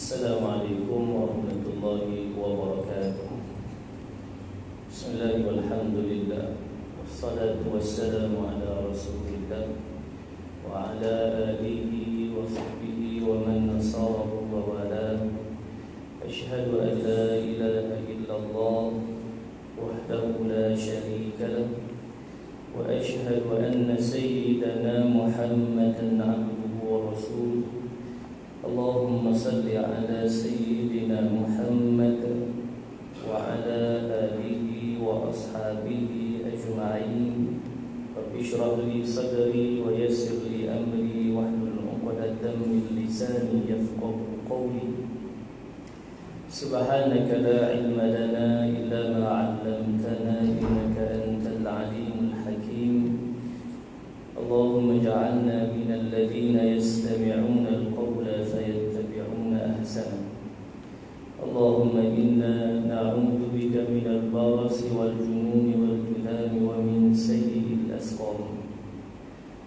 Assalamualaikum warahmatullahi wabarakatuh. Bismillah walhamdulillah, wassalatu wassalamu ala rasulillah wa ala alihi wa sahbihi wa man nasarahu wa wala. Ashhadu an la ilaha illallah wahdahu la sharika lah, wa ashhadu anna sayyidana Muhammadan abduhu wa rasuluh. Allahumma salli ala sayyidina Muhammad wa ala alihi wa ashabihi ajma'in. Rabbi shrah li sadri wa yassir li amri wahlul 'uqdatam min lisani yafqahu qawli. Subhanaka la ilma lana illa ma 'allamtana innaka antal 'alimul hakim. Allahumma ij'alna minal ladzina yastami'una al-qawla fayattabi'una ahsana. Allahumma inna na'udzu bika minal barasi wal jununi wal judami wa min sayyi'il asqam.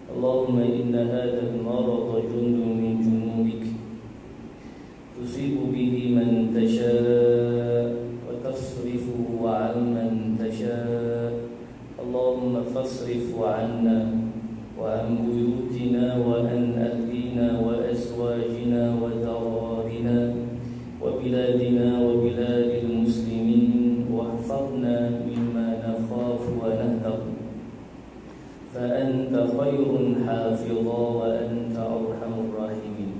Allahumma inna hadha al-marada jundun min junubik tusibu bihi man tasha' wa tasrifuhu 'amman tasha'. Allahumma fasrif 'anna وعن بيوتنا وعن أهلنا وأزواجنا وذرارنا وبلادنا وبلاد المسلمين واحفظنا مما نخاف ونهذر فأنت خير حافظا وأنت أرحم الراحمين.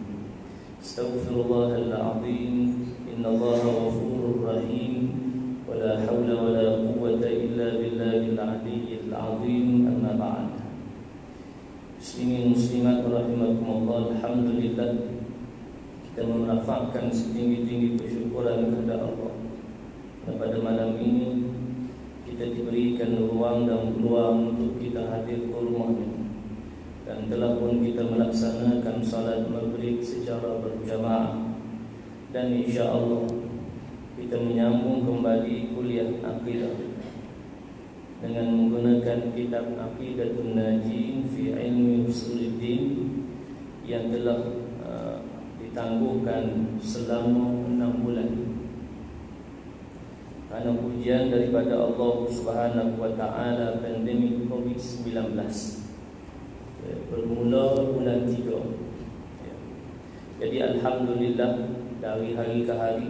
استغفر الله العظيم إن الله غفور رحيم ولا حول ولا قوة إلا بالله العلي العظيم. أما بعد. Muslimin muslimat rahimakumullah, alhamdulillah kita merafakkan setinggi-tinggi bersyukuran kepada Allah. Dan pada malam ini kita diberikan ruang dan peluang untuk kita hadir ke rumahnya, dan telah pun kita melaksanakan salat maghrib secara berjamaah, dan insya-Allah kita menyambung kembali kuliah akidah dengan menggunakan kitab Aqidatun Najin fi Ilmi Usuluddin yang telah ditangguhkan selama 6 bulan karena ujian daripada Allah Subhanahu wa taala pandemik Covid-19 bermula bulan 3. Jadi alhamdulillah dari hari ke hari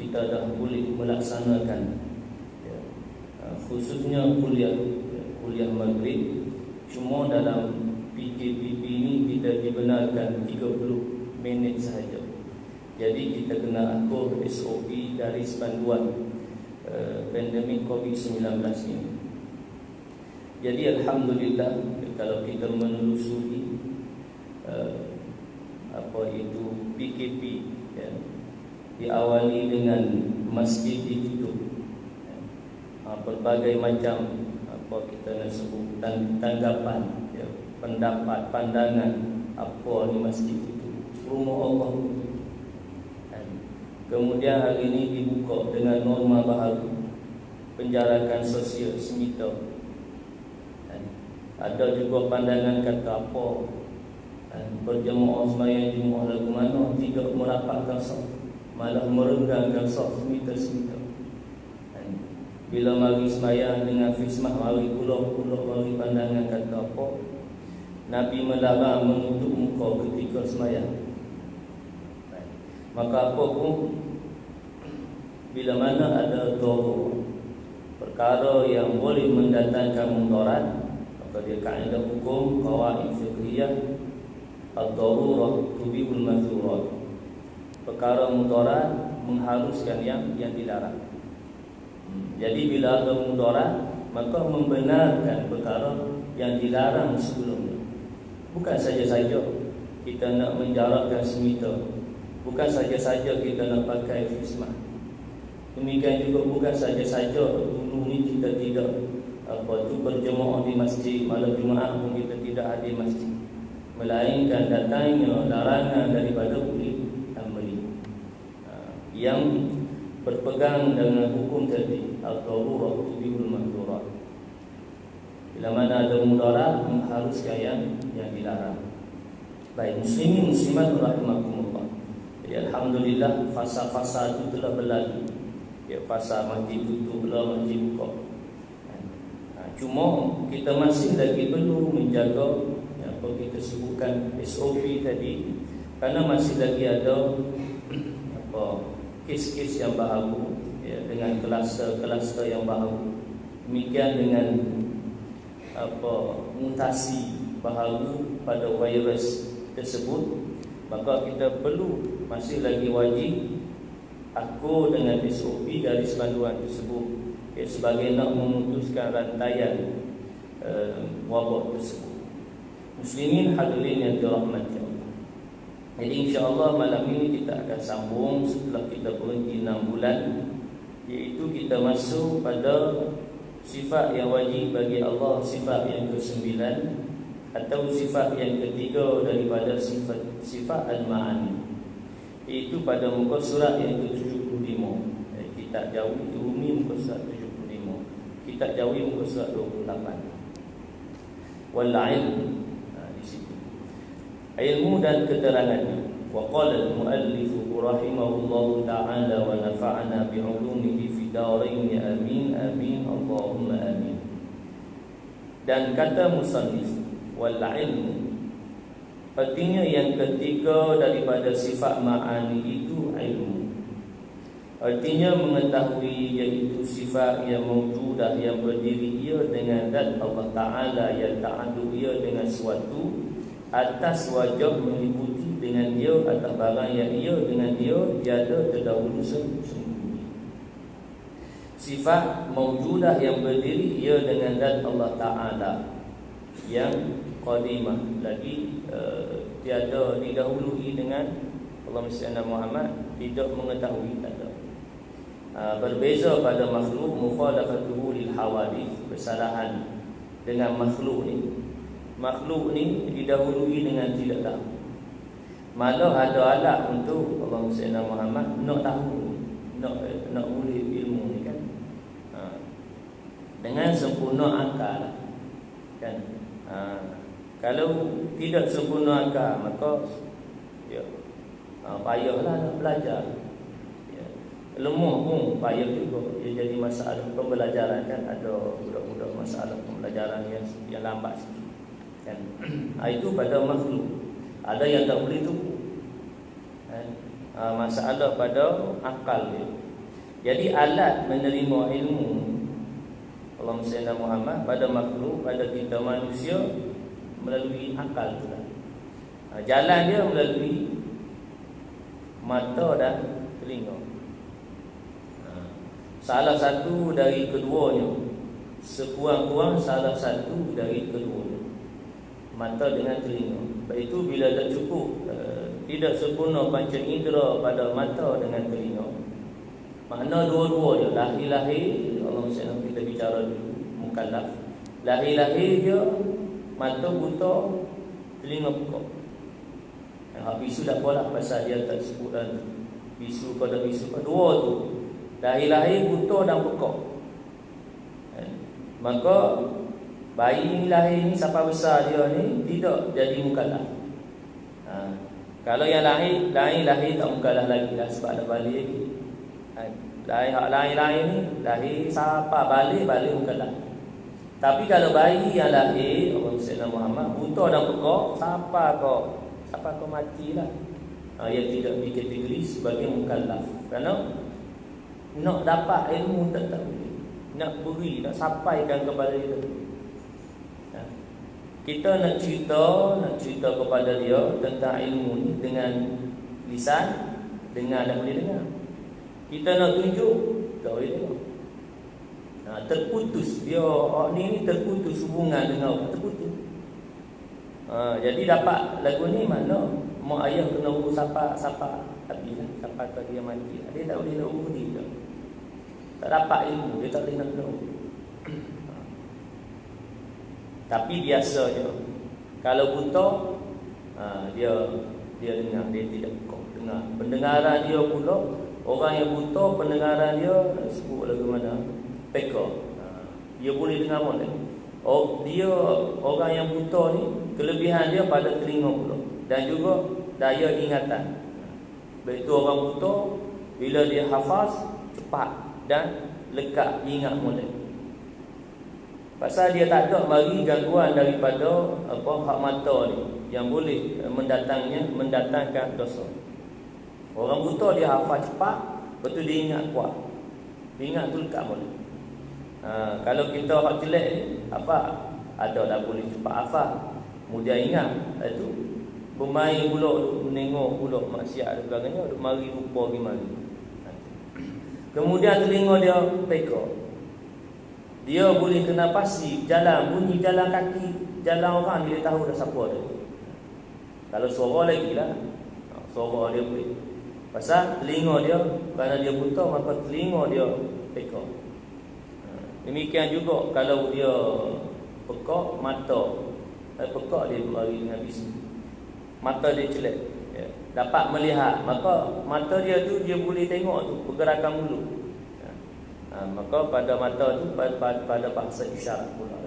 kita dah boleh melaksanakan khususnya kuliah maghrib. Cuma dalam PKPP ini kita dibenarkan 30 minit sahaja. Jadi kita kena atur SOP dari panduan pandemik Covid-19 ini. Jadi alhamdulillah kalau kita menelusuri PKP ya, diawali dengan masjid ditutup. Berbagai macam kita nak sebut tanggapan ya, pendapat, pandangan apa ni masjid itu, rumah Allah. Kemudian hari ini dibuka dengan norma baharu, penjarakan sosial semita. Ada juga pandangan kata apa berjemaah sembahyang Jumaat lagu mana tidak merapatkan saf, malah merenggangkan saf semita-semita. Bila mari sembahyang dengan fismah, mari pulak-pulak, mari pandangan kata apa, Nabi melarang menutup muka ketika sembahyang. Maka apa pun, bila mana ada darurah, perkara yang boleh mendatangkan mudarat, maka dia kaedah hukum qawaid fiqhiyah ad-darurah tubihul mahzurat. Perkara mudarat mengharuskan yang dilarang. Jadi bila ada mudarat, maka membenarkan perkara yang dilarang sebelumnya. Bukan saja-saja kita nak menjarakkan semita, bukan saja-saja kita nak pakai fismah. Demikian juga bukan saja-saja dulu ni kita tidak berjemaah di masjid, malam Jumaat pun kita tidak hadir masjid, melainkan datangnya larangan daripada uli amri yang berpegang dengan hukum tadi, ad-darurah tubihul mahzurat. Bila mana ada mudarat mengharuskan yang dilarang. Baik, muslimin muslimat rahimakumullah. Ya, alhamdulillah fasa-fasa itu telah berlalu. Ya, fasa masjid tutup lah, masjid buka. Cuma kita masih lagi perlu menjaga apa kita sebutkan SOP tadi, kerana masih lagi ada apa kes-kes yang baru, ya, dengan kluster-kluster yang baru. Demikian dengan apa mutasi baharu pada virus tersebut, maka kita perlu masih lagi wajib akur dengan SOP garis panduan tersebut, ya, sebagai nak memutuskan rantaian wabak tersebut. Muslimin hadirin yang dirahmati Allah. Jadi insya-Allah malam ini kita akan sambung setelah kita berhenti 6 bulan, iaitu kita masuk pada sifat yang wajib bagi Allah, sifat yang ke-9 atau sifat yang ketiga daripada sifat al-ma'ani, iaitu pada muka surat yang ke-75. Kitab Jawi Rumi muka surat 75, Kitab Jawi muka surat 28. Wal ilm, di situ ilmu dan keterangannya. Wa qala al-muallif rahimahullahu ta'ala wa nafa'ana bi'ulumihi fi darain amin amin Allahumma amin. Dan kata musannif, wal ilmu, artinya yang ketiga daripada sifat ma'ani itu ilmu. Artinya mengetahui, iaitu sifat yang mawjudah, yang berdiri ia dengan zat Allah Ta'ala, yang ta'adud ia dengan suatu, atas wajah meliputi dengan dia, atas barang yang ia dengan dia tiada terdahulu sembunyi. Sifat mawjudah yang berdiri ia dengan zat Allah Ta'ala, yang qadimah lagi, tiada didahului dengan Allahumma salli ala Muhammad, tidak mengetahui, tak ada. Berbeza pada makhluk, mukhalafatuhu lil hawadith, bersalahan dengan makhluk ni. Makhluk ni didahului dengan tidak tahu. Malah ada alat untuk Allahumma salli ala Muhammad nak tahu, nak boleh ilmu ni kan. Dengan sempurna akal kan. Kalau tidak sempurna akal, maka ya, payahlah nak belajar. Lemah pun payah juga. Ia jadi masalah pembelajaran kan. Ada budak-budak masalah pembelajaran yang lambat sikit kan. Itu pada makhluk. Ada yang tak boleh tu kan? Masalah pada akal dia. Jadi alat menerima ilmu Allahumma salli ala Muhammad pada makhluk, pada kita manusia, melalui akal tu lah. Jalan dia melalui mata dan telinga. Salah satu dari keduanya, sekurang-kurang salah satu dari keduanya, mata dengan telinga. Baik itu bila tak cukup, tidak sempurna panca indera pada mata dengan telinga, makna dua-dua dia. Lahir-lahir, Allah SWT kita bicara dulu, mukallaf. Lahir-lahir dia mata buta, telinga buka. Bisu dah apalah pasal dia tak sebut dan bisu kau dah bisu kau, dua tu. Lahir-lahir buta dan pekak. Maka bayi ni lahir ni sampai besar dia ni tidak jadi mukallaf. Kalau yang lahir tak mukallaf lagi lah, sebab dah balik lagi. Lahir ni lahir sampai balik mukallaf. Tapi kalau bayi yang lahir Allahumma salli ala Muhammad buta dan pekak sampai kau matilah, ia tidak dikategori sebagai mukallaf. Kerana nak dapat ilmu tak boleh, nak beri, nak sampaikan kepada dia. Kita nak cerita kepada dia tentang ilmu ni dengan lisan, dengar dan boleh dengar. Kita nak tunjuk, tak boleh tengok. Terputus dia, ni terputus hubungan dengan orang, terputus. Jadi dapat lagu ni mana mak ayah kena urus sapa habislah, sampai ke dia mati. Dia tak boleh nak urus dia. Tak dapat ilmu, dia tak boleh nak tahu. Tapi biasa je. Kalau buta, dia dengar, dia tidak kau dengar. Pendengaran dia pula, orang yang buta pendengaran dia sebut lagu mana? Peka. Dia boleh dengar mana? Dia orang yang buta ni kelebihan dia pada telinga pula. dan juga daya ingatan. Begitu orang buta, bila dia hafaz cepat dan lekat ingat molek. Pasal dia tak ada mari gangguan daripada hak mata ni yang boleh mendatangkan dosa. Orang buta dia hafal cepat, betul dia ingat kuat. Dia ingat tu lekat molek. Kalau kita hak jelek ni apa ada dah boleh cepat hafal, mudah ingat. Itu bermain pula, menengok pula maksiat dan sebagainya, duk mari lupa pergi mari. Kemudian telinga dia peka. Dia boleh kena pasti jalan, bunyi jalan kaki, jalan orang dia tahu dah siapa dia. Kalau suara lagi lah, suara dia boleh. Pasal telinga dia, kerana dia buta maka telinga dia peka. Demikian juga kalau dia pekak mata, pekak dia mari dengan bising. Mata dia celak, ya, dapat melihat, maka mata dia tu dia boleh tengok tu pergerakan mulut. Maka pada mata tu pada bahasa isyarat pula.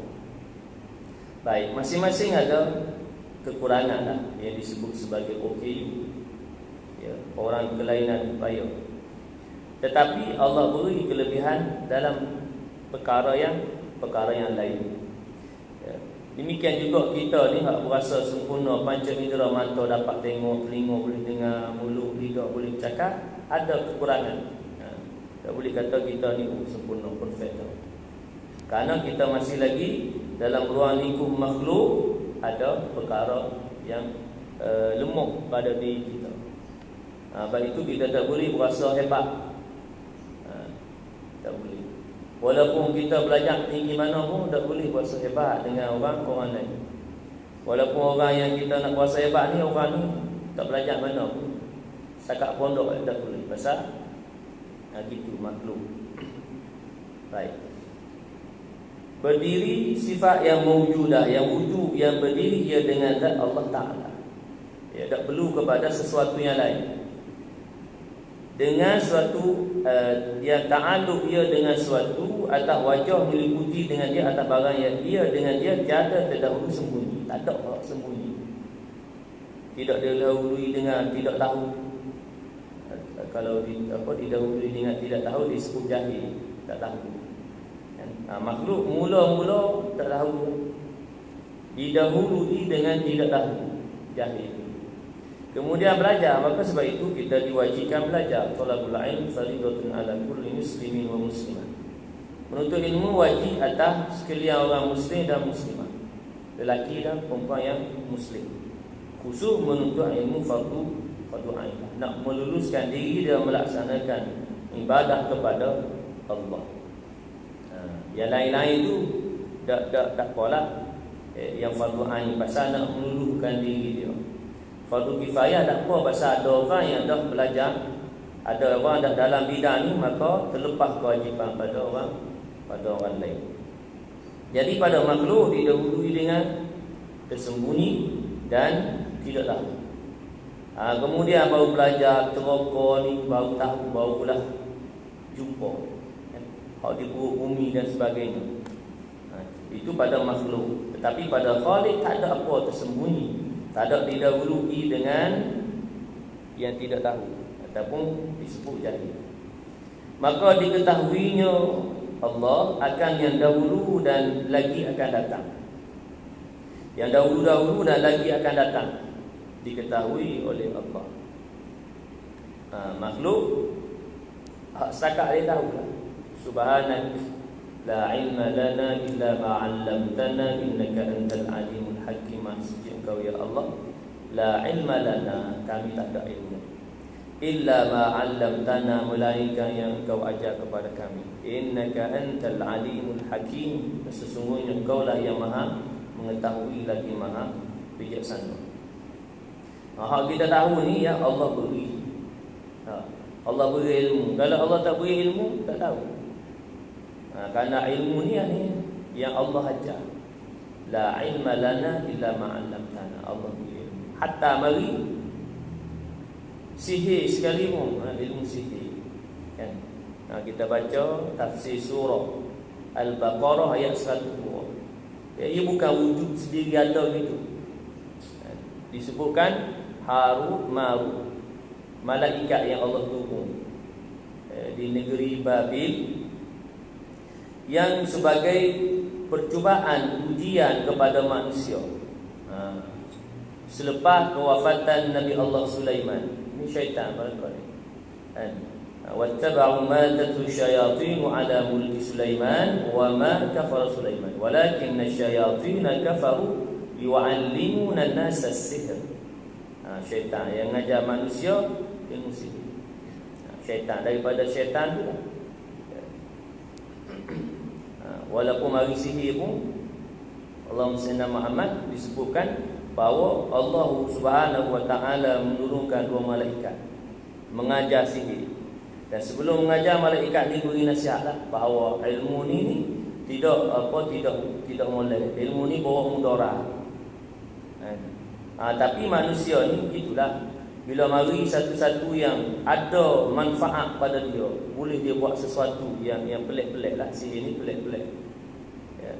Baik, masing-masing ada kekurangan lah yang disebut sebagai OKU, ya, orang kelainan upaya. Tetapi Allah beri kelebihan dalam perkara yang lain. Ya. Demikian juga kita ni hak berasa sempurna, panca indera, mata dapat tengok, telinga boleh dengar, mulut, lidah boleh cakap, ada kekurangan. Tak boleh kata kita ni sempurna, perfect. Kerana kita masih lagi dalam ruang lingkup makhluk, ada perkara yang lemah pada diri kita. Sebab itu kita tak boleh berasa hebat. Tak boleh. Walaupun kita belajar tinggi mana pun, tak boleh berasa hebat dengan orang lain. Walaupun orang yang kita nak berasa hebat ni, orang ni tak belajar mana pun, setakat pondok tak boleh. Pasal gitu makhluk. Baik. Berdiri sifat yang mewujudah, yang wujud, yang berdiri ia dengan zat Allah Ta'ala. Ya, tak perlu kepada sesuatu yang lain. Dengan suatu yang ta'aluk ia dengan suatu, atas wajah meliputi dengan dia, atas barang yang ia dengan dia tiada terdahulu sembunyi. Tak ada orang sembunyi. Tidak didahului dengan tidak tahu. Kalau didahului dengan tidak tahu disebut jahil, tak tahu. Makhluk mula-mula tak tahu, didahului dengan tidak tahu, jahil. Kemudian belajar, maka sebab itu kita diwajibkan belajar. Talabul ilm fardhatun 'ala kulli muslimin wa muslimah. Menuntut ilmu wajib atas sekalian orang muslim dan muslimah, lelaki dan perempuan yang muslim. Khusus menuntut ilmu fardu ain, nak meluluskan diri dia melaksanakan ibadah kepada Allah. Yang lain-lain tu tak apalah. Yang fardu ain pasal nak meluluhkan diri dia. Fardu kifayah tak apa pasal ada orang yang dah belajar, ada orang dah dalam bidang ni, maka terlepas kewajipan pada orang lain. Jadi pada makhluk didahului dengan tersembunyi dan tidak tahu. Kemudian baru belajar terokor ni, baru tahu, barulah jumpa hak di perut bumi dan sebagainya. Itu pada makhluk. Tetapi pada Khaliq tak ada apa tersembunyi, tak ada didahului dengan yang tidak tahu ataupun disebut jahil. Maka diketahuinya Allah akan yang dahulu dan lagi akan datang. Yang dahulu-dahulu dan lagi akan datang diketahui oleh Allah. Makhluk setakat dia tahu lah. Subhanak la ilma lana illa ma 'allamtana innaka antal alimul hakim. Suci Engkau ya Allah, la ilma lana, kami tak ada ilmu, illa ma 'allamtana, melainkan yang Engkau ajar kepada kami. Innaka antal alimul hakim, sesungguhnya Engkau lah yang maha mengetahui lagi maha bijaksana. Hak kita tahu ni ya Allah beri. Allah beri ilmu. Kalau Allah tak beri ilmu, tak tahu. Kerana ilmu ni yang Allah ajar. La ilma lana illa ma 'allamtana. Allah beri ilmu. Hatta mari sihir sekalipun, ilmu sihir. Kan? Kita baca tafsir surah Al-Baqarah ayat 102. Ia bukan wujud sendiri ada gitu. disebutkan Harut Marut, malaikat yang Allah turun di negeri Babil, yang sebagai percubaan ujian kepada manusia selepas kewafatan Nabi Allah Sulaiman. Ini syaitan barangkali. Wattaba'u ma tatlu syayatin 'ala mulki Sulaiman wa ma kafara Sulaiman walakinna syayatin kafaru yu'allimuna an-nasa as-sihr. Syaitan yang ngajar manusia ilmu sihir. Syaitan daripada syaitan tu lah. Walaupun mari sihir pun Allahumma salli Muhammad disebutkan bahawa Allah Subhanahu wa taala menurunkan 2 malaikat mengajar sihir. Dan sebelum mengajar, malaikat ni beri nasihatlah bahawa ilmu ni tidak molek. Ilmu ni bawa mudarat. Tapi manusia ni itulah, bila mari satu-satu yang ada manfaat pada dia, boleh dia buat sesuatu yang pelik-pelik lah. Sihir ni pelik-pelik.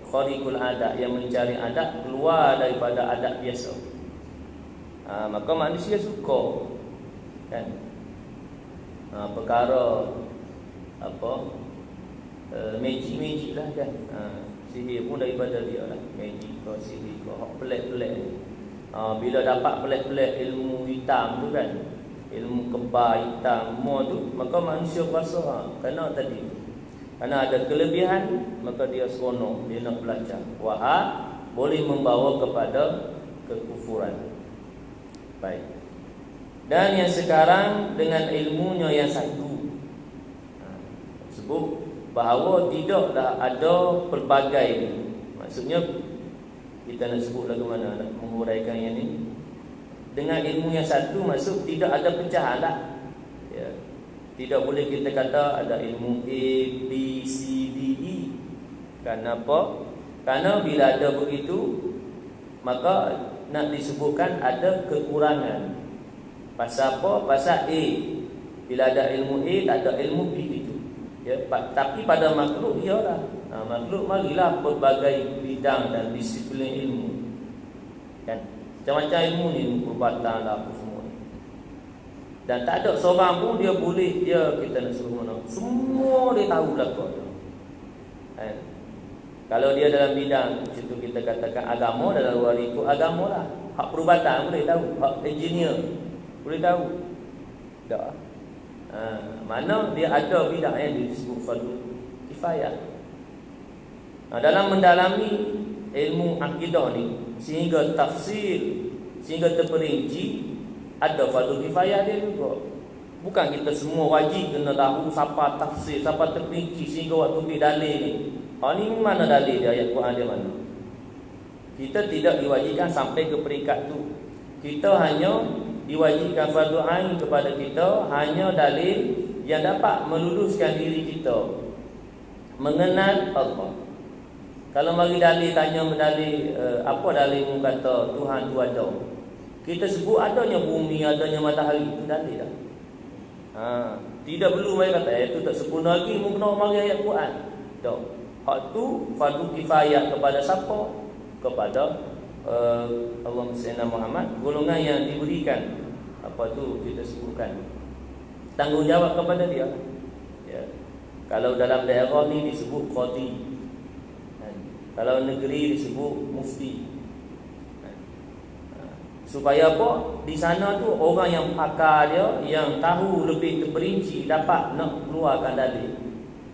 Khariqul adat, yang mencari adat keluar daripada adat biasa. Maka manusia suka kan perkara magic lah kan. Sihir pun daripada dia lah. Magic ke sihir ke hak pelik-pelik. Bila dapat pelik-pelik ilmu hitam tu kan, ilmu kebal hitam semua tu, maka manusia rasa kerana tadi, kerana ada kelebihan, maka dia seronok, dia nak belajar. Boleh membawa kepada kekufuran. Baik. Dan yang sekarang dengan ilmunya yang satu, sebut bahawa tidaklah ada pelbagai. Maksudnya kita nak sebut lagu mana, nak menguraikan yang ni. Dengan ilmu yang satu maksud tidak ada pecahan lah. Ya. Tidak boleh kita kata ada ilmu A, B, C, D, E. Kenapa? Kerana bila ada begitu, maka nak disebutkan ada kekurangan. Pasal apa? Pasal A. Bila ada ilmu A, tak ada ilmu B itu. Ya, tapi pada makhluk ialah makhluk marilah berbagai bidang dan disiplin ilmu. Kan? Macam-macam ilmu ni, perubatan lah, apa semua ni. Dan tak ada seorang pun dia boleh, kita nak suruh mana, semua dia tahu belakang tu. Kan? Kalau dia dalam bidang situ kita katakan agama, dalam luar itu agama lah. Hak perubatan boleh tahu, hak engineer boleh tahu. Tak. Mana dia ada bidang yang disebut fardu kifayah. Dalam mendalami ilmu akidah ni, sehingga tafsir, sehingga terperinci, ada fardu kifayah dia juga. Bukan kita semua wajib kena tahu siapa tafsir, siapa terperinci sehingga waktu pergi dalil ni. Ni mana dalil dia, ayat Quran dia mana? Kita tidak diwajibkan sampai ke peringkat tu. Kita hanya diwajibkan fardu ain kepada kita hanya dalil yang dapat meluluskan diri kita mengenal Allah. Kalau mari dalil tanya dalil, apa dalil mu kata Tuhan tu ada? Kita sebut adanya bumi, adanya matahari, itu dalil dah. Tidak perlu mai kata itu tak sempurna lagi, mu kena mari ayat Quran. Tak. Hak tu fardu kifayah kepada siapa? Kepada Allahumma salli Muhammad, golongan yang diberikan apa tu kita sebutkan tanggungjawab kepada dia. Ya. Kalau dalam daerah ni disebut qadi. Kalau negeri disebut mufti. Supaya apa? Di sana tu orang yang pakar dia, yang tahu lebih terperinci, dapat nak keluarkan dalil.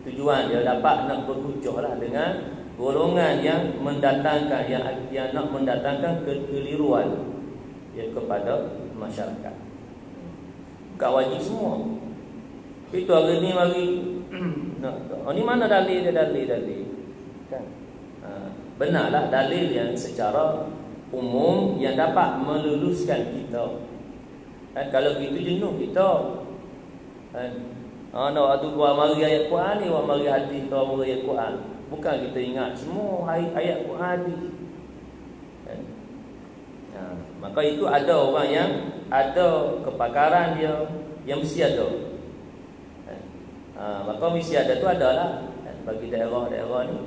Tujuan dia dapat nak berhujah lah dengan golongan yang mendatangkan, yang nak mendatangkan kekeliruan ya, kepada masyarakat. Bukan wajib semua. Itu hari ni mari ni mana dalil dia, dalil kan? Benarlah dalil yang secara umum yang dapat meluluskan kita. Kalau gitu jenuh kita. Nak atu buat mari ayat Quran ni, buat mari hadis, buat mari ayat Quran. Bukan kita ingat semua ayat Quran hadis. Maka itu ada orang yang ada kepakaran dia, yang mesti ada. Maka mesti ada tu adalah bagi daerah-daerah ni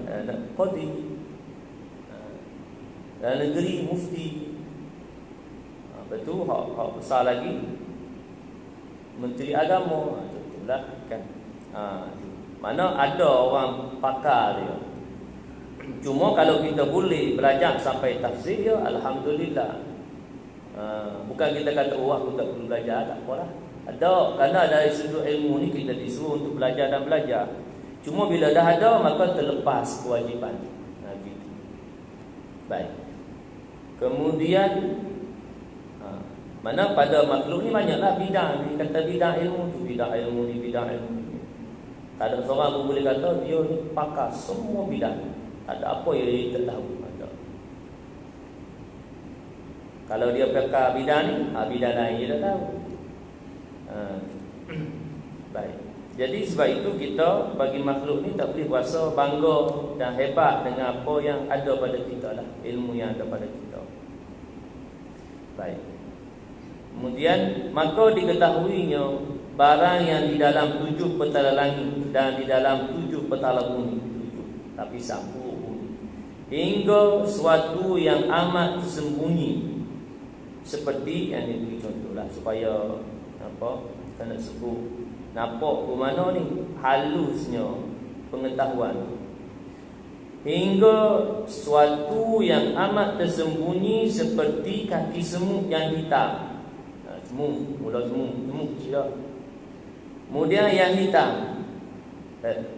qadi. Dalam negeri mufti. Lepas tu hak besar lagi Menteri Agama. Itulah kan. Mana ada orang pakar dia. Cuma kalau kita boleh belajar sampai tafsir ya, alhamdulillah. Bukan kita kata aku tak perlu belajar, tak apalah. Ada, kerana dari sudut ilmu ni kita disuruh untuk belajar dan belajar. Cuma bila dah ada maka terlepas kewajipan. Gitu. Baik. Kemudian mana pada makhluk ni banyaklah bidang. Dia kata bidang ilmu tu, bidang ilmu ni, bidang ilmu ni. Tak ada seorang pun boleh kata dia ni pakar semua bidang. Tak ada apa yang dia tak tahu. Kalau dia pakar bidang ni, bidang lain dia tak tahu. Baik. Jadi sebab itu kita bagi makhluk ni tak boleh rasa bangga dan hebat dengan apa yang ada pada kita lah, ilmu yang ada pada kita. Baik. Kemudian maka diketahuinya barang yang di dalam 7 petala langit dan di dalam 7 petala bumi, 7 tapi sambung bumi, hingga suatu yang amat sembunyi, seperti yang diberi contohlah supaya apa kita nak sebut nampak ke mana ni halusnya pengetahuan. Hingga suatu yang amat tersembunyi seperti kaki semut yang hitam. Semut, mula semut kecil dah. Kemudian yang hitam,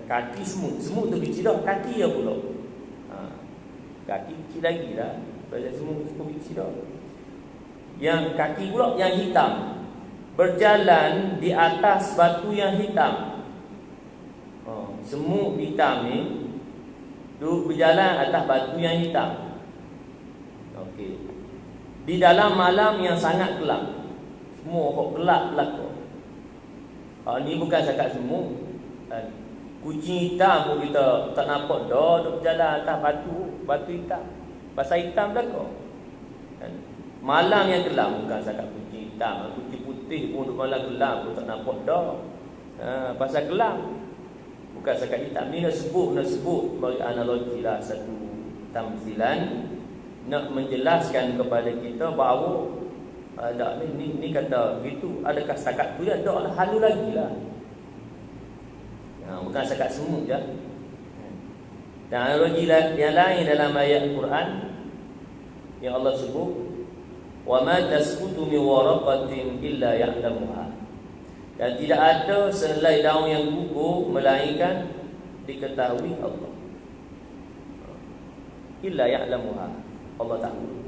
kaki semut tu kecil dah, kaki dia pula. Kaki kecil lagi dah, pada semut kecil dah. Yang kaki pula yang hitam, berjalan di atas batu yang hitam. Semut hitam ni berjalan atas batu yang hitam. Okey. Di dalam malam yang sangat gelap. Semua kok gelap belaka. Ni bukan cakap semut. Kucing hitam pun kita tak nampak dah duk berjalan atas batu hitam. Pasal hitam belaka. Malam yang gelap, bukan cakap kucing hitam, kucing putih pun duk malam gelap pun tak nampak dah. Pasal gelap. Bukan cakap hitam. Ni nak sebut bagi analogi lah, satu tamthilan nak menjelaskan kepada kita bahawa ni kata begitu, adakah setakat tu ya? Tak lah, halu lagi lah. Bukan setakat semut je. Dan analogi yang lain dalam ayat Quran yang Allah sebut, wa ma tasqutu min waraqatin illa ya'lamuha. Dan tidak ada selai daun yang gugur melainkan diketahui Allah. Illa ya'lamuha. Allah tahu.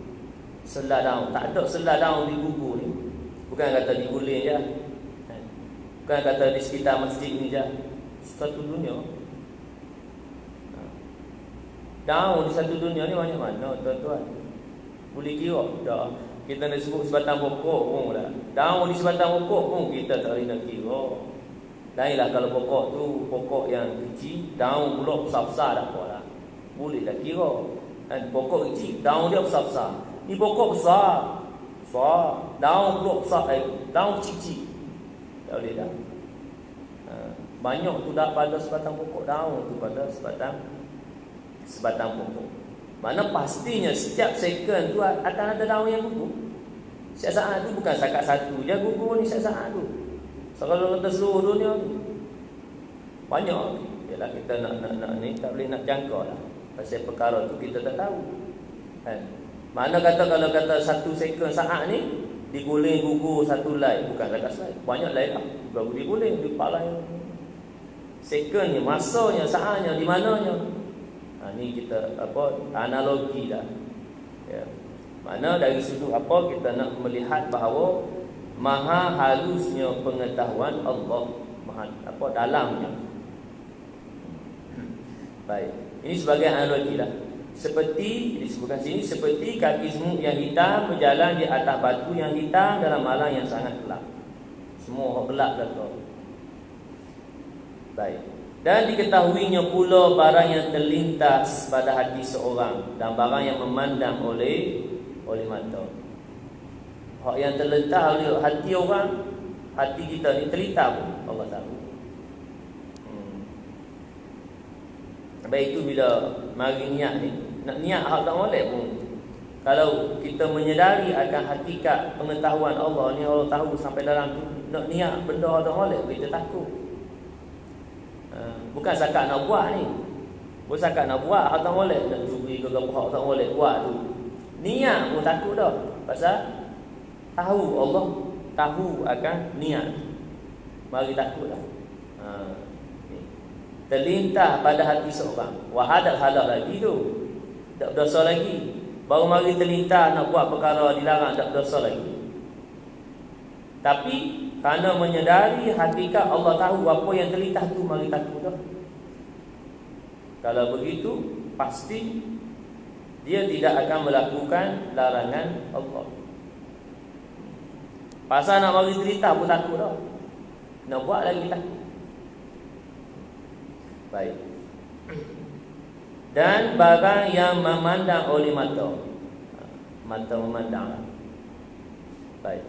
Selai daun, tak ada selai daun di gugur ni. Bukan kata di guling je. Bukan kata di sekitar masjid ni je. Satu dunia. Daun di satu dunia ni banyak mana tuan-tuan? Boleh kira dah. Kita nak sebut sebatang pokok pun dah. Daun di sebatang pokok pun kita tak boleh nak kira. Lainlah kalau pokok tu pokok yang kecil, daun pula besar-besar tak apalah. Bolehlah kira. Dan pokok kecil, daun dia besar-besar. Ni pokok besar. Besar. Daun pula besar, daun kecil-kecil. Tak boleh dah. Banyak tu dah pada sebatang pokok, daun tu pada sebatang pokok. Mana pastinya setiap second tu akan ada daun yang gugur. Setiap saat tu bukan setakat satu je gugur ni setiap saat tu. Kalau kata seluruh dunia tu banyak. Yalah kita nak ni tak boleh nak jangka lah. Pasal perkara tu kita tak tahu. Mana kata kalau kata satu second saat ni diguling gugur satu light, bukan setakat slide. Banyak light lah. Baru diguling di part lain. Secondnya, masanya, saatnya, di mananya. Ni kita analogi dah. Ya. Mana dari sudut apa kita nak melihat bahawa maha halusnya pengetahuan Allah, maha dalamnya. Baik. Ini sebagai analogi lah. Seperti disebutkan sini, seperti kaki semut yang hitam berjalan di atas batu yang hitam dalam malam yang sangat gelap. Semua gelap dah tu. Baik. Dan diketahuinya pula barang yang terlintas pada hati seorang dan barang yang memandang oleh mata. Hak yang terlintas oleh hati orang, hati kita ni terlintas pun Allah tahu. Baik itu bila mari niat ni, nak niat hak tak molek pun Kalau kita menyedari akan hakikat pengetahuan Allah ni, Allah tahu sampai dalam tu, nak niat benda ada molek kita takut. Bukan sakat nak buat ni. Bukan sakat nak buat atau molek nak curi ke apa atau molek buat tu. Niat pun takut dah. Pasal tahu Allah tahu akan niat. Mari takut dah. Terlintas pada hati seorang. Wahadat halal lagi tu. Tak berdosa lagi. Baru mari terlintas nak buat perkara dilarang, tak berdosa lagi. Tapi kerana menyedari hakikat Allah tahu apa yang terlintas tu, mari takut dah. Kalau begitu, pasti dia tidak akan melakukan larangan Allah. Pasal nak mari terlintas pun takut dah. Nak buat lagi takut. Baik. Dan barang yang memandang oleh mata memandang, baik,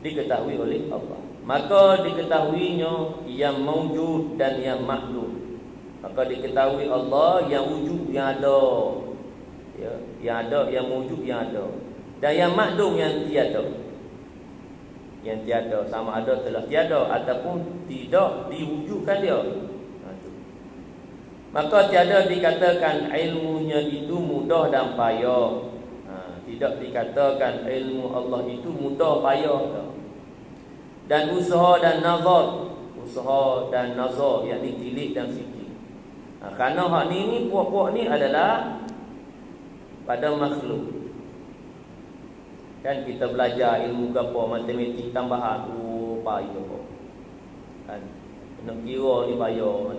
diketahui oleh Allah, maka diketahuinya yang mawjud dan yang makhluk. Maka diketahui Allah yang wujud, yang ada, ya, yang ada, yang wujud, yang ada, dan yang makhluk, yang tiada. Yang tiada sama ada telah tiada ataupun tidak diwujudkan dia. Maka tiada dikatakan ilmunya itu mudah dan payah. Tidak dikatakan ilmu Allah itu mudah payah. Dan usaha dan nazar, yakni tilik dan fikir. Kerana hak ni puak-puak ni adalah pada makhluk. Kan kita belajar ilmu gapo, matematik tambahan, payah. Kan nak kira ni payah.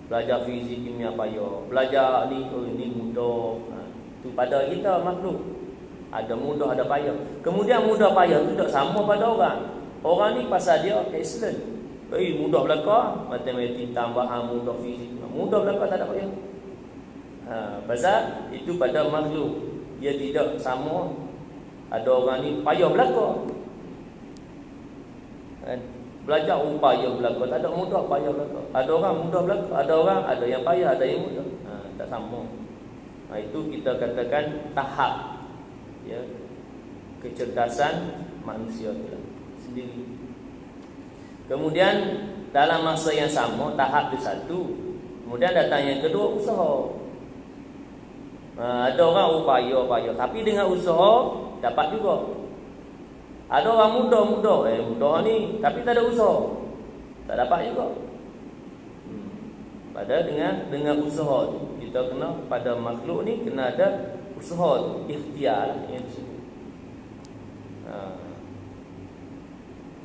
Belajar fizik, kimia payah. Belajar ni, ini mudah. Itu pada kita makhluk. Ada mudah, ada payah. Kemudian mudah payah tu tak sama pada orang. Orang ni pasal dia excellent. Mudah belaka, matematik tambahan, mudah fizik. Mudah belaka tak ada payah. Pasal itu pada makhluk. Dia tidak sama. Ada orang ni payah belaka. Belajar upaya belaka, tak ada mudah payah belaka. Ada orang mudah belaka, ada orang ada yang payah, ada yang mudah. Tak sama. Itu kita katakan tahap, ya, kecerdasan manusia itu sendiri. Kemudian dalam masa yang sama, tahap itu satu. Kemudian datang yang kedua, usaha. Ada orang upaya, tapi dengan usaha dapat juga. Ada orang mudah ni tapi tak ada usaha, tak dapat juga. Pada dengan usaha tu, kita kena pada makhluk ni kena ada usaha tu, ikhtiar lah yang disebut.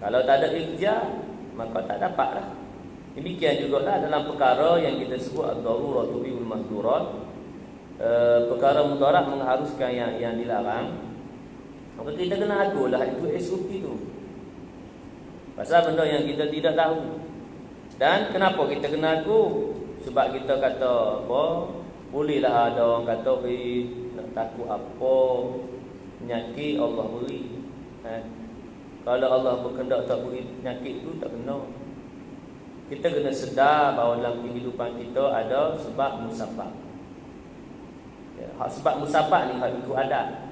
Kalau tak ada ikhtiar, maka tak dapat lah. Demikian jugalah dalam perkara yang kita sebut ad-darurat tubihul mahdurat. Perkara mudarat mengharuskan yang dilarang. Maka kita kena aturlah itu SOP tu. Pasal benda yang kita tidak tahu. Dan kenapa kita kena atur? Sebab kita kata apa? Bolehlah ada orang kata nak takut apa penyakit Allah beri. Kalau Allah berkehendak tak beri penyakit tu tak kena. Kita kena sedar bahawa dalam kehidupan kita ada sebab musabab. Sebab musabab ni hak itu adat.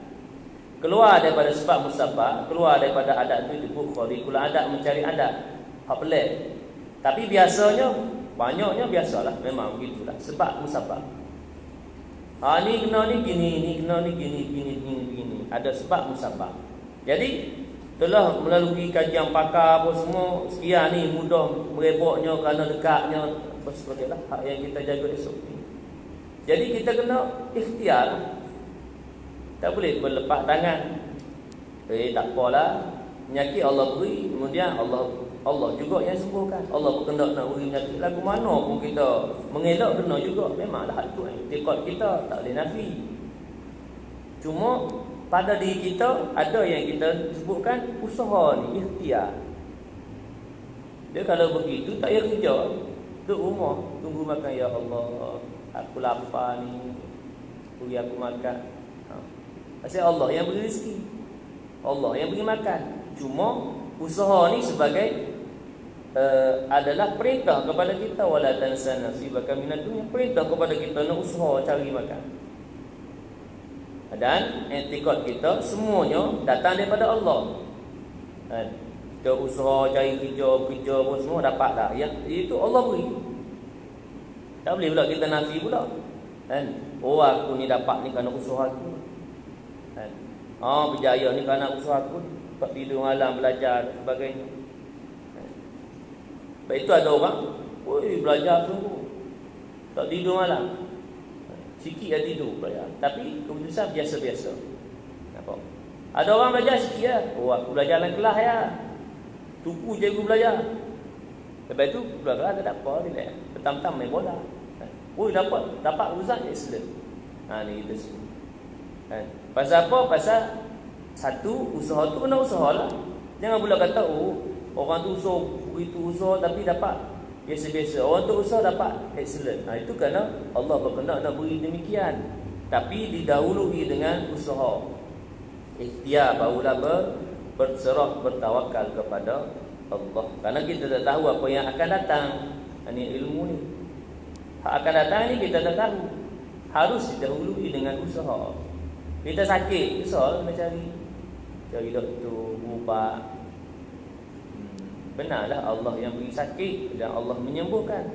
Keluar daripada sebab musabab, keluar daripada adat itu disebut khariqul adat, mencari adat. Hak pelik. Tapi biasanya, banyaknya biasalah, memang begitulah. Sebab musabab. Ni kena ni gini, ni kena ni gini. Ada sebab musabab. Jadi telah melalui kajian pakar apa semua, sekian ni mudah mereboknya kerana dekatnya apa sebagainya, hak yang kita jaga esok ni. Jadi kita kena ikhtiar. Tak boleh berlepas tangan. Tak apalah, penyakit Allah beri, kemudian Allah juga yang sembuhkan. Allah berkehendak nak beri penyakit lagu mana pun kita mengelak kena juga. Memanglah hal tu tekad kita tak boleh nafi. Cuma pada diri kita ada yang kita sebutkan usaha ni, ikhtiar. Dia kalau begitu tak payah kerja, duduk rumah tunggu makan. Ya Allah, aku lapar ni, beri aku makan. Pasal Allah yang beri rezeki, Allah yang beri makan. Cuma usaha ni sebagai adalah perintah kepada kita, wala tansa nasibaka minad dunya, perintah kepada kita nak usaha cari makan. Dan etikad kita semuanya datang daripada Allah. Kita usaha cari kerja pun semua dapat dah. Yang itu Allah beri. Tak boleh pula kita nafi pula. Oh, aku ni dapat ni kerana usaha aku. Berjaya ni kerana usaha aku. Tak tidur malam belajar dan sebagainya. Sebab itu ada orang, belajar sungguh, tak tidur malam. Sikit dah tidur belajar, tapi keputusan biasa-biasa. Nampak? Ada orang belajar sikit lah. Aku belajar dalam kelas ya. Tupu je aku belajar. Lepas tu kelas tak apa, relax. Petang-petang main bola. Dapat urusan excellent. Ni kita semua. Pasal apa? Pasal satu, usaha tu kena usaha lah. Jangan pula kata orang tu usaha tapi dapat biasa-biasa. Orang tu usaha dapat excellent. Itu kerana Allah berkenan nak beri demikian. Tapi didahului dengan usaha. Ikhtiar barulah berserah, bertawakal kepada Allah. Kerana kita tak tahu apa yang akan datang. Ini ilmu ni. Hak akan datang ni kita tak tahu. Harus didahului dengan usaha. Kita sakit, usaha nak cari doktor, ubat. Benarlah Allah yang beri sakit dan Allah menyembuhkan.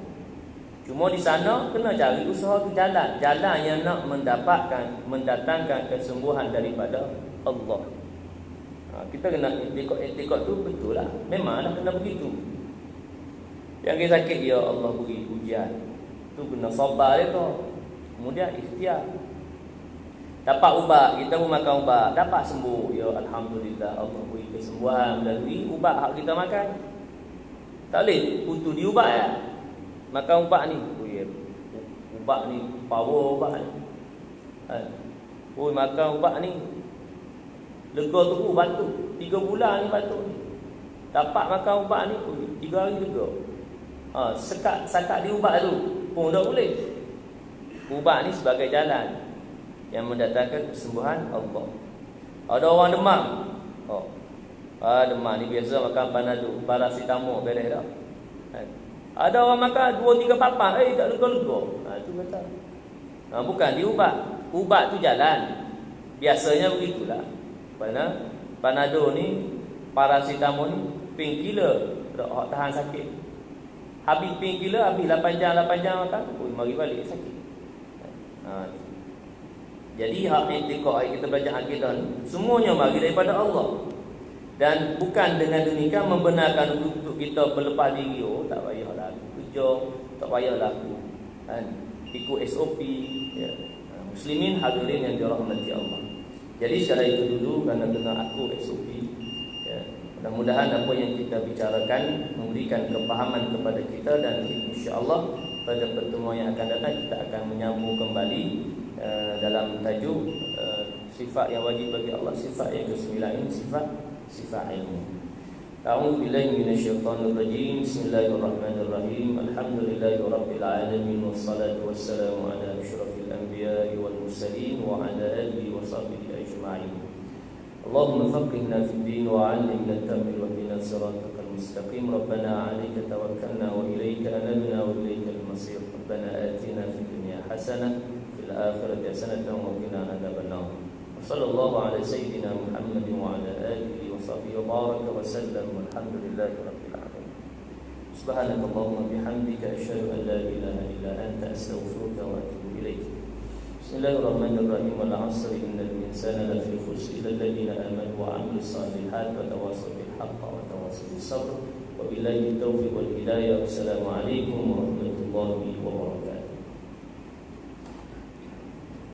Cuma di sana kena cari usaha tu jalan yang nak mendatangkan kesembuhan daripada Allah. Kita kena etikad tu betul lah. Memanglah kena begitu. Yang kita sakit, ya Allah beri ujian. Tu kena sabar dia tu. Kemudian ikhtiar. Dapat ubat, kita pun makan ubat, dapat sembuh. Ya alhamdulillah, Allah beri kesembuhan melalui ubat hak kita makan. Tak boleh putus di ubat ya. Makan ubat ni, ubat ni power ubat ni. Makan ubat ni lega tu batuk 3 bulan ni batuk ni. Dapat makan ubat ni 3 hari lega. Sekat di ubat tu pun dah boleh. Ubat ni sebagai jalan yang mendatangkan kesembuhan Allah. Ada orang demam. Demam ni biasa makan Panadol, paracetamol beres dah. Ada orang makan 2-3 papan, tak lega-lega. Itu kata. Bukan di ubat. Ubat tu jalan. Biasanya begitulah. Kerana Panadol ni, paracetamol ni painkiller, tak tahan sakit. Habis painkiller, habis 8 jam makan, mari balik sakit. Jadi hak etikad kita belajar akidah ni semuanya mari daripada Allah. Dan bukan dengan demikian membenarkan untuk kita berlepas diri. Tak payahlah aku kerja, tak payahlah aku ikut SOP ya. Muslimin hadirin yang dirahmati Allah. Jadi secara itu dulu kerana kena aku SOP ya. Mudah-mudahan apa yang kita bicarakan memberikan kepahaman kepada kita. Dan insya-Allah pada pertemuan yang akan datang kita akan menyambung kembali dalam tajuk sifat yang wajib bagi Allah, sifat yang ke-9 ini sifat ilmu. A'udzu billahi minasyaitonir rajim. Bismillahirrahmanirrahim. Alhamdulillahirabbil alamin wassalatu wassalamu ala asyrafil anbiya'i wal mursalin wa ala alihi wa sahbihi ajma'in. Allahumma faqihna fid din wa 'allimna at-ta'wil wa ihdina siratal mustaqim. Rabbana 'alaika tawakkalna wa ilayka anabna wa ilaykal masir. Rabbana atina fid dunya hasanah الآخرة حسنة وقنا عذاب النار. وصلى الله على سيدنا محمد وعلى آله وصحبه وبارك وسلم والحمد لله رب العالمين. سبحانك اللهم وبحمدك أشهد أن لا إله إلا أنت أستغفرك وأتوب إليك. بسم الله الرحمن الرحيم. والعصر إن الإنسان لفي خسر إلا الذين آمنوا وعملوا الصالحات وتواصوا بالحق وتواصوا بالصبر وبالله التوفيق والهداية. والسلام عليكم ورحمة الله وبركاته.